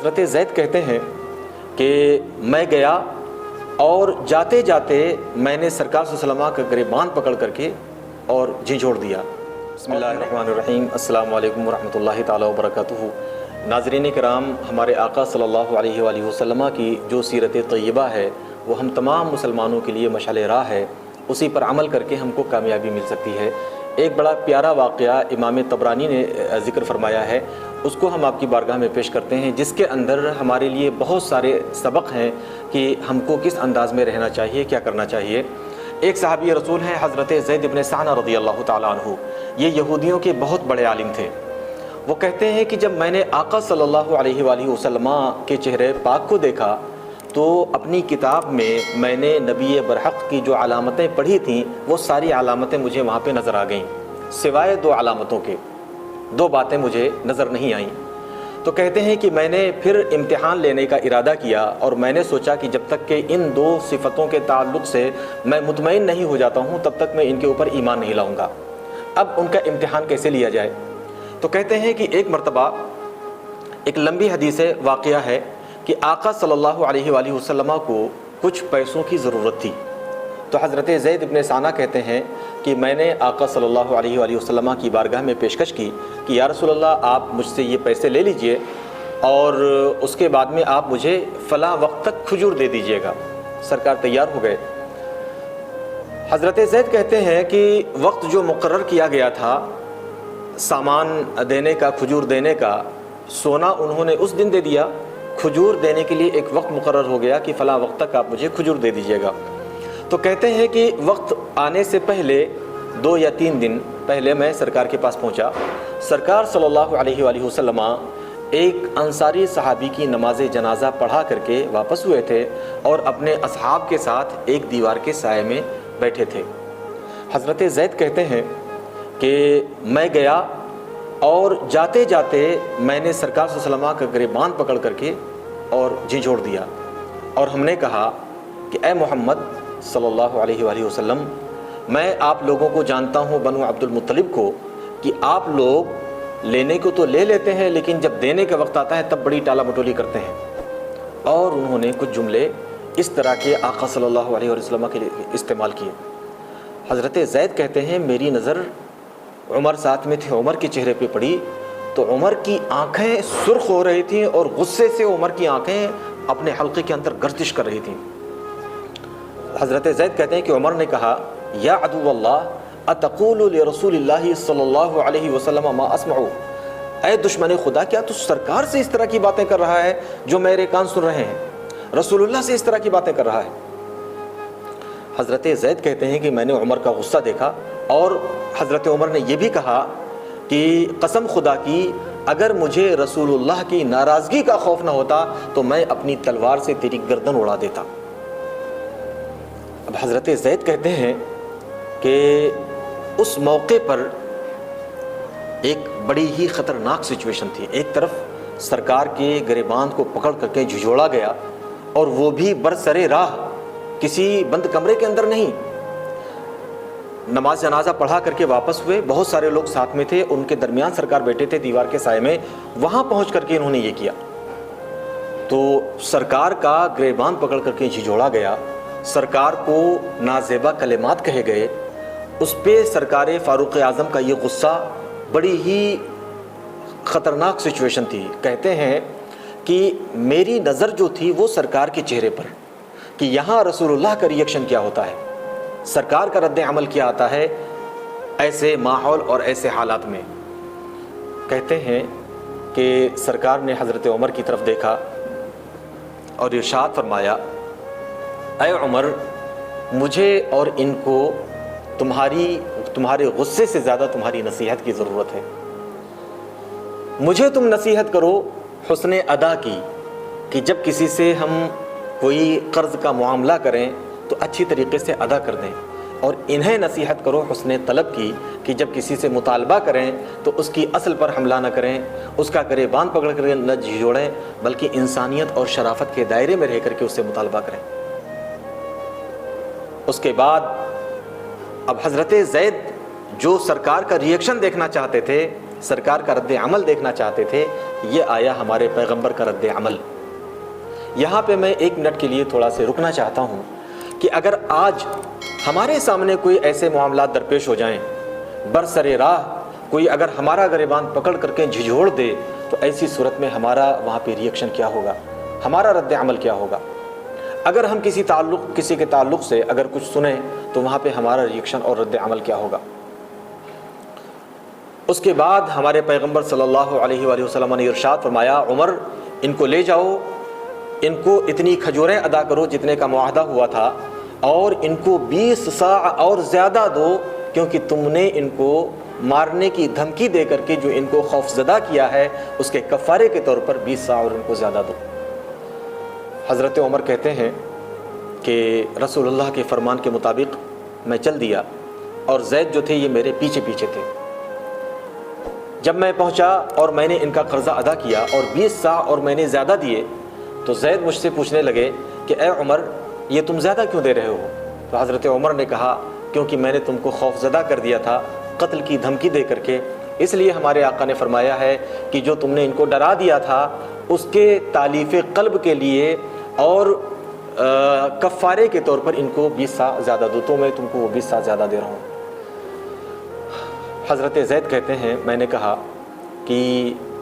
حضرت زید کہتے ہیں کہ میں گیا اور جاتے جاتے میں نے سرکار صلی اللہ علیہ وسلم کا گریبان پکڑ کر کے اور جھنجھوڑ دیا۔ بسم اللہ الرحمن الرحیم۔ السلام علیکم ورحمۃ اللہ تعالی وبرکاتہ۔ ناظرین کرام، ہمارے آقا صلی اللہ علیہ وآلہ وسلم کی جو سیرت طیبہ ہے وہ ہم تمام مسلمانوں کے لیے مشعل راہ ہے، اسی پر عمل کر کے ہم کو کامیابی مل سکتی ہے۔ ایک بڑا پیارا واقعہ امام طبرانی نے ذکر فرمایا ہے، اس کو ہم آپ کی بارگاہ میں پیش کرتے ہیں، جس کے اندر ہمارے لیے بہت سارے سبق ہیں کہ ہم کو کس انداز میں رہنا چاہیے، کیا کرنا چاہیے۔ ایک صحابی رسول ہیں حضرت زید بن ثانہ رضی اللہ تعالیٰ عنہ، یہ یہودیوں کے بہت بڑے عالم تھے۔ وہ کہتے ہیں کہ جب میں نے آقا صلی اللہ علیہ وآلہ وسلم کے چہرے پاک کو دیکھا تو اپنی کتاب میں نے نبی برحق کی جو علامتیں پڑھی تھیں وہ ساری علامتیں مجھے وہاں پہ نظر آ گئیں، سوائے دو علامتوں کے، دو باتیں مجھے نظر نہیں آئیں۔ تو کہتے ہیں کہ میں نے پھر امتحان لینے کا ارادہ کیا اور میں نے سوچا کہ جب تک کہ ان دو صفتوں کے تعلق سے میں مطمئن نہیں ہو جاتا ہوں تب تک میں ان کے اوپر ایمان نہیں لاؤں گا، اب ان کا امتحان کیسے لیا جائے۔ تو کہتے ہیں کہ ایک مرتبہ ایک لمبی حدیث واقعہ ہے کہ آقا صلی اللہ علیہ وآلہ وسلم کو کچھ پیسوں کی ضرورت تھی، تو حضرت زید بن ثانہ کہتے ہیں کہ میں نے آقا صلی اللہ علیہ وآلہ وسلم کی بارگاہ میں پیشکش کی کہ یا رسول اللہ آپ مجھ سے یہ پیسے لے لیجئے اور اس کے بعد میں آپ مجھے فلاں وقت تک کھجور دے دیجئے گا۔ سرکار تیار ہو گئے۔ حضرت زید کہتے ہیں کہ وقت جو مقرر کیا گیا تھا سامان دینے کا، کھجور دینے کا، سونا انہوں نے اس دن دے دیا، کھجور دینے کے لیے ایک وقت مقرر ہو گیا کہ فلاں وقت تک آپ مجھے کھجور دے دیجئے گا۔ تو کہتے ہیں کہ وقت آنے سے پہلے 2 یا 3 دن پہلے میں سرکار کے پاس پہنچا۔ سرکار صلی اللہ علیہ وآلہ وسلم ایک انصاری صحابی کی نماز جنازہ پڑھا کر کے واپس ہوئے تھے اور اپنے اصحاب کے ساتھ ایک دیوار کے سائے میں بیٹھے تھے۔ حضرت زید کہتے ہیں کہ میں گیا اور جاتے جاتے میں نے سرکار صلی اللہ علیہ وسلم کا گریبان پکڑ کر کے اور جھنجھوڑ دیا، اور ہم نے کہا کہ اے محمد صلی اللہ علیہ وآلہ وسلم، میں آپ لوگوں کو جانتا ہوں، بنو عبد المطلب کو، کہ آپ لوگ لینے کو تو لے لیتے ہیں لیکن جب دینے کا وقت آتا ہے تب بڑی ٹالا مٹولی کرتے ہیں۔ اور انہوں نے کچھ جملے اس طرح کے آقا صلی اللہ علیہ وسلم کے لیے استعمال کیے۔ حضرت زید کہتے ہیں میری نظر عمر ساتھ میں تھے، عمر کے چہرے پہ پڑی تو عمر کی آنکھیں سرخ ہو رہی تھیں اور غصے سے عمر کی آنکھیں اپنے حلقے کے اندر گردش کر رہی تھیں۔ حضرت زید کہتے ہیں کہ عمر نے کہا یا عدو اللہ اتقول لرسول اللہ صلی اللہ علیہ وسلم ما اسمع، اے دشمن خدا کیا تو سرکار سے اس طرح کی باتیں کر رہا ہے جو میرے کان سن رہے ہیں، رسول اللہ سے اس طرح کی باتیں کر رہا ہے۔ حضرت زید کہتے ہیں کہ میں نے عمر کا غصہ دیکھا اور حضرت عمر نے یہ بھی کہا کہ قسم خدا کی اگر مجھے رسول اللہ کی ناراضگی کا خوف نہ ہوتا تو میں اپنی تلوار سے تیری گردن اڑا دیتا۔ اب حضرت زید کہتے ہیں کہ اس موقع پر ایک بڑی ہی خطرناک سچویشن تھی۔ ایک طرف سرکار کے گریبان کو پکڑ کر کے جھنجھوڑا گیا اور وہ بھی برسر راہ، کسی بند کمرے کے اندر نہیں۔ نماز جنازہ پڑھا کر کے واپس ہوئے، بہت سارے لوگ ساتھ میں تھے، ان کے درمیان سرکار بیٹھے تھے دیوار کے سائے میں، وہاں پہنچ کر کے انہوں نے یہ کیا۔ تو سرکار کا گریبان پکڑ کر کے جھنجھوڑا گیا، سرکار کو نازیبا کلمات کہے گئے، اس پہ سرکار فاروق اعظم کا یہ غصہ، بڑی ہی خطرناک سچویشن تھی۔ کہتے ہیں کہ میری نظر جو تھی وہ سرکار کے چہرے پر، کہ یہاں رسول اللہ کا ریئیکشن کیا ہوتا ہے، سرکار کا رد عمل کیا آتا ہے ایسے ماحول اور ایسے حالات میں۔ کہتے ہیں کہ سرکار نے حضرت عمر کی طرف دیکھا اور ارشاد فرمایا اے عمر، مجھے اور ان کو تمہارے غصے سے زیادہ تمہاری نصیحت کی ضرورت ہے۔ مجھے تم نصیحت کرو حسن ادا کی، کہ جب کسی سے ہم کوئی قرض کا معاملہ کریں تو اچھی طریقے سے ادا کر دیں، اور انہیں نصیحت کرو حسن طلب کی، کہ جب کسی سے مطالبہ کریں تو اس کی اصل پر حملہ نہ کریں، اس کا گریبان پکڑ کر نہ جھنجھوڑیں، بلکہ انسانیت اور شرافت کے دائرے میں رہ کر کے اس سے مطالبہ کریں۔ اس کے بعد اب حضرت زید جو سرکار کا ریئیکشن دیکھنا چاہتے تھے سرکار کا رد عمل دیکھنا چاہتے تھے، یہ آیا ہمارے پیغمبر کا رد عمل۔ یہاں پہ میں 1 منٹ کے لیے تھوڑا سے رکنا چاہتا ہوں کہ اگر آج ہمارے سامنے کوئی ایسے معاملات درپیش ہو جائیں، برسر راہ کوئی اگر ہمارا گریبان پکڑ کر کے جھنجھوڑ دے، تو ایسی صورت میں ہمارا وہاں پہ ریئیکشن کیا ہوگا، ہمارا رد عمل کیا ہوگا؟ اگر ہم کسی کے تعلق سے اگر کچھ سنیں تو وہاں پہ ہمارا ریئیکشن اور رد عمل کیا ہوگا؟ اس کے بعد ہمارے پیغمبر صلی اللہ علیہ وآلہ وسلم نے ارشاد فرمایا، عمر ان کو لے جاؤ، ان کو اتنی کھجوریں ادا کرو جتنے کا معاہدہ ہوا تھا، اور ان کو 20 صاع اور زیادہ دو، کیونکہ تم نے ان کو مارنے کی دھمکی دے کر کے جو ان کو خوف زدہ کیا ہے، اس کے کفارے کے طور پر 20 صاع اور ان کو زیادہ دو۔ حضرت عمر کہتے ہیں کہ رسول اللہ کے فرمان کے مطابق میں چل دیا، اور زید جو تھے یہ میرے پیچھے پیچھے تھے۔ جب میں پہنچا اور میں نے ان کا قرضہ ادا کیا اور 20 صاع اور میں نے زیادہ دیے، تو زید مجھ سے پوچھنے لگے کہ اے عمر یہ تم زیادہ کیوں دے رہے ہو؟ تو حضرت عمر نے کہا کیونکہ میں نے تم کو خوف زدہ کر دیا تھا قتل کی دھمکی دے کر کے، اس لیے ہمارے آقا نے فرمایا ہے کہ جو تم نے ان کو ڈرا دیا تھا اس کے تالیف قلب کے لیے اور کفارے کے طور پر ان کو 20 صاع زیادہ دو، تو میں تم کو وہ 20 صاع زیادہ دے رہا ہوں۔ حضرت زید کہتے ہیں میں نے کہا کہ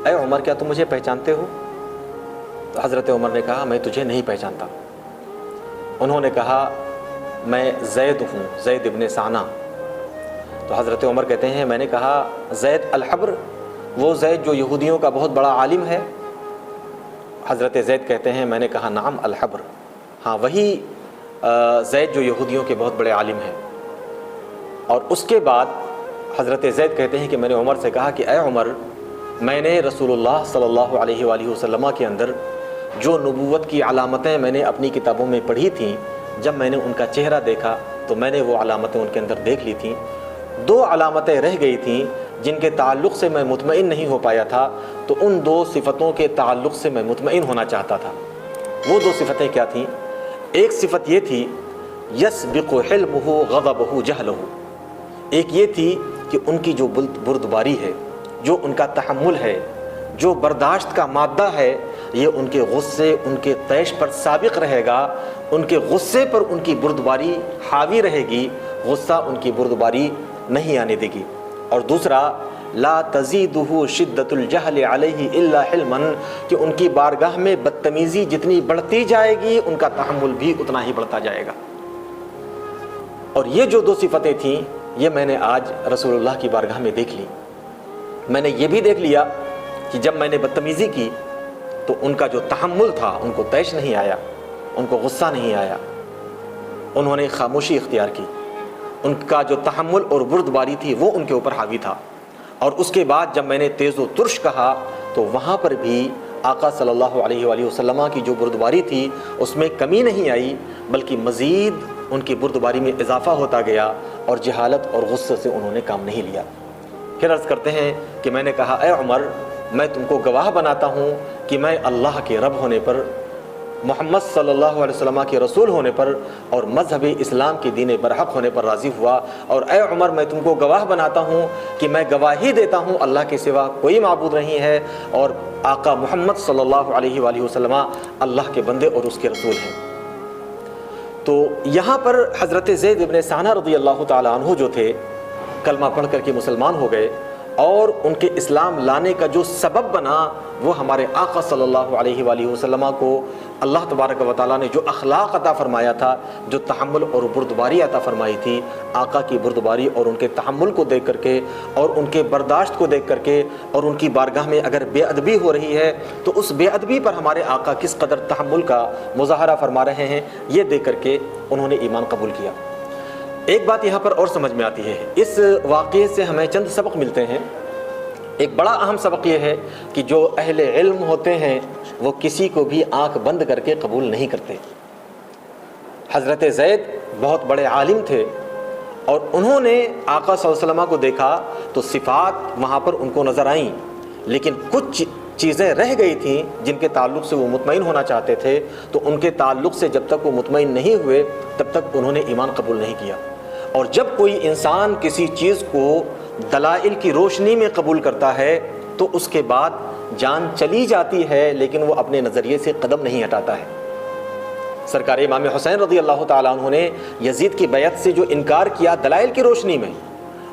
اے عمر کیا تم مجھے پہچانتے ہو؟ تو حضرت عمر نے کہا میں تجھے نہیں پہچانتا۔ انہوں نے کہا میں زید ہوں، زید ابن ثانہ۔ تو حضرت عمر کہتے ہیں میں نے کہا زید الحبر، وہ زید جو یہودیوں کا بہت بڑا عالم ہے؟ حضرت زید کہتے ہیں میں نے کہا نعم الحبر، ہاں وہی زید جو یہودیوں کے بہت بڑے عالم ہیں۔ اور اس کے بعد حضرت زید کہتے ہیں کہ میں نے عمر سے کہا کہ اے عمر میں نے رسول اللہ صلی اللہ علیہ وآلہ وسلم کے اندر جو نبوت کی علامتیں میں نے اپنی کتابوں میں پڑھی تھیں، جب میں نے ان کا چہرہ دیکھا تو میں نے وہ علامتیں ان کے اندر دیکھ لی تھیں۔ 2 علامتیں رہ گئی تھیں جن کے تعلق سے میں مطمئن نہیں ہو پایا تھا، تو ان 2 صفتوں کے تعلق سے میں مطمئن ہونا چاہتا تھا۔ وہ 2 صفتیں کیا تھیں؟ ایک صفت یہ تھی یسبق حلمہ غضبہ جہلہ، ایک یہ تھی کہ ان کی جو بردباری ہے، جو ان کا تحمل ہے، جو برداشت کا مادہ ہے، یہ ان کے غصے ان کے طیش پر سابق رہے گا، ان کے غصے پر ان کی بردباری حاوی رہے گی، غصہ ان کی بردباری نہیں آنے دے گی۔ اور دوسرا لا تزیدہ شدت الجہل علیہ الا حلما، کہ ان کی بارگاہ میں بدتمیزی جتنی بڑھتی جائے گی ان کا تحمل بھی اتنا ہی بڑھتا جائے گا۔ اور یہ جو 2 صفتیں تھیں یہ میں نے آج رسول اللہ کی بارگاہ میں دیکھ لی۔ میں نے یہ بھی دیکھ لیا کہ جب میں نے بدتمیزی کی تو ان کا جو تحمل تھا ان کو طیش نہیں آیا، ان کو غصہ نہیں آیا، انہوں نے خاموشی اختیار کی، ان کا جو تحمل اور بردباری تھی وہ ان کے اوپر حاوی تھا۔ اور اس کے بعد جب میں نے تیز و ترش کہا تو وہاں پر بھی آقا صلی اللہ علیہ وآلہ وسلم کی جو بردباری تھی اس میں کمی نہیں آئی، بلکہ مزید ان کی بردباری میں اضافہ ہوتا گیا، اور جہالت اور غصے سے انہوں نے کام نہیں لیا۔ پھر عرض کرتے ہیں کہ میں نے کہا اے عمر میں تم کو گواہ بناتا ہوں کہ میں اللہ کے رب ہونے پر، محمد صلی اللہ علیہ وسلم کے رسول ہونے پر اور مذہب اسلام کے دین برحق ہونے پر راضی ہوا، اور اے عمر میں تم کو گواہ بناتا ہوں کہ میں گواہی دیتا ہوں اللہ کے سوا کوئی معبود نہیں ہے، اور آقا محمد صلی اللہ علیہ وآلہ وسلم اللہ کے بندے اور اس کے رسول ہیں۔ تو یہاں پر حضرت زید ابن ثانہ رضی اللہ تعالیٰ عنہ جو تھے کلمہ پڑھ کر کے مسلمان ہو گئے، اور ان کے اسلام لانے کا جو سبب بنا وہ ہمارے آقا صلی اللہ علیہ وآلہ وسلم کو اللہ تبارک و تعالیٰ نے جو اخلاق عطا فرمایا تھا، جو تحمل اور بردباری عطا فرمائی تھی، آقا کی بردباری اور ان کے تحمل کو دیکھ کر کے اور ان کے برداشت کو دیکھ کر کے، اور ان کی بارگاہ میں اگر بے ادبی ہو رہی ہے تو اس بے ادبی پر ہمارے آقا کس قدر تحمل کا مظاہرہ فرما رہے ہیں، یہ دیکھ کر کے انہوں نے ایمان قبول کیا۔ ایک بات یہاں پر اور سمجھ میں آتی ہے، اس واقعے سے ہمیں چند سبق ملتے ہیں۔ ایک بڑا اہم سبق یہ ہے کہ جو اہل علم ہوتے ہیں وہ کسی کو بھی آنکھ بند کر کے قبول نہیں کرتے۔ حضرت زید بہت بڑے عالم تھے، اور انہوں نے آقا صلی اللہ علیہ وسلم کو دیکھا تو صفات وہاں پر ان کو نظر آئیں، لیکن کچھ چیزیں رہ گئی تھیں جن کے تعلق سے وہ مطمئن ہونا چاہتے تھے، تو ان کے تعلق سے جب تک وہ مطمئن نہیں ہوئے تب تک انہوں نے ایمان قبول نہیں کیا۔ اور جب کوئی انسان کسی چیز کو دلائل کی روشنی میں قبول کرتا ہے تو اس کے بعد جان چلی جاتی ہے لیکن وہ اپنے نظریے سے قدم نہیں ہٹاتا ہے۔ سرکار امام حسین رضی اللہ تعالیٰ عنہ نے یزید کی بیعت سے جو انکار کیا دلائل کی روشنی میں،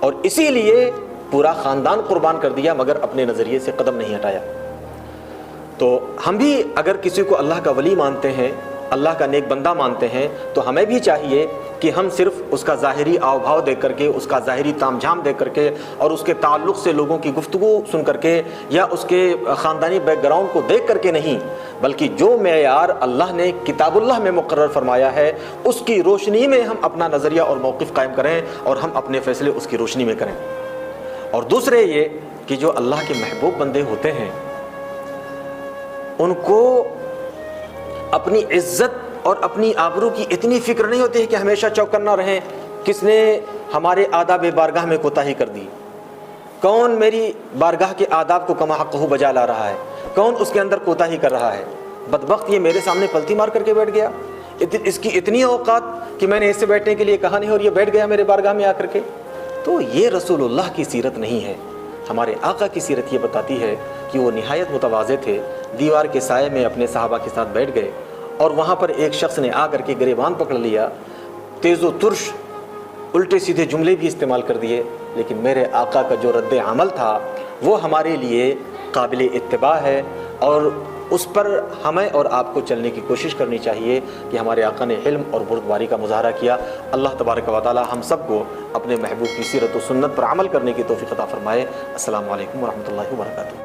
اور اسی لیے پورا خاندان قربان کر دیا مگر اپنے نظریے سے قدم نہیں ہٹایا۔ تو ہم بھی اگر کسی کو اللہ کا ولی مانتے ہیں، اللہ کا نیک بندہ مانتے ہیں، تو ہمیں بھی چاہیے کہ ہم صرف اس کا ظاہری آو بھاؤ دیکھ کر کے، اس کا ظاہری تام جھام دیکھ کر کے، اور اس کے تعلق سے لوگوں کی گفتگو سن کر کے، یا اس کے خاندانی بیک گراؤنڈ کو دیکھ کر کے نہیں، بلکہ جو معیار اللہ نے کتاب اللہ میں مقرر فرمایا ہے اس کی روشنی میں ہم اپنا نظریہ اور موقف قائم کریں، اور ہم اپنے فیصلے اس کی روشنی میں کریں۔ اور دوسرے یہ کہ جو اللہ کے محبوب بندے ہوتے ہیں ان کو اپنی عزت اور اپنی آبرو کی اتنی فکر نہیں ہوتی ہے کہ ہمیشہ چوکنا رہیں کس نے ہمارے آداب بارگاہ میں کوتاہی کر دی، کون میری بارگاہ کے آداب کو کما حقہ بجا لا رہا ہے، کون اس کے اندر کوتاہی کر رہا ہے۔ بدبخت یہ میرے سامنے پلتی مار کر کے بیٹھ گیا، اس کی اتنی اوقات کہ میں نے اس سے بیٹھنے کے لیے کہا نہیں اور یہ بیٹھ گیا میرے بارگاہ میں آ کر کے۔ تو یہ رسول اللہ کی سیرت نہیں ہے۔ ہمارے آقا کی سیرت یہ بتاتی ہے کہ وہ نہایت متواضع تھے، دیوار کے سائے میں اپنے صحابہ کے ساتھ بیٹھ گئے، اور وہاں پر ایک شخص نے آ کر کے گریبان پکڑ لیا، تیز و ترش الٹے سیدھے جملے بھی استعمال کر دیے، لیکن میرے آقا کا جو رد عمل تھا وہ ہمارے لیے قابل اتباع ہے، اور اس پر ہمیں اور آپ کو چلنے کی کوشش کرنی چاہیے کہ ہمارے آقا نے علم اور بردباری کا مظاہرہ کیا۔ اللہ تبارک و تعالی ہم سب کو اپنے محبوب کی سیرت و سنت پر عمل کرنے کی توفیق عطا فرمائے۔ السلام علیکم ورحمۃ اللہ وبرکاتہ۔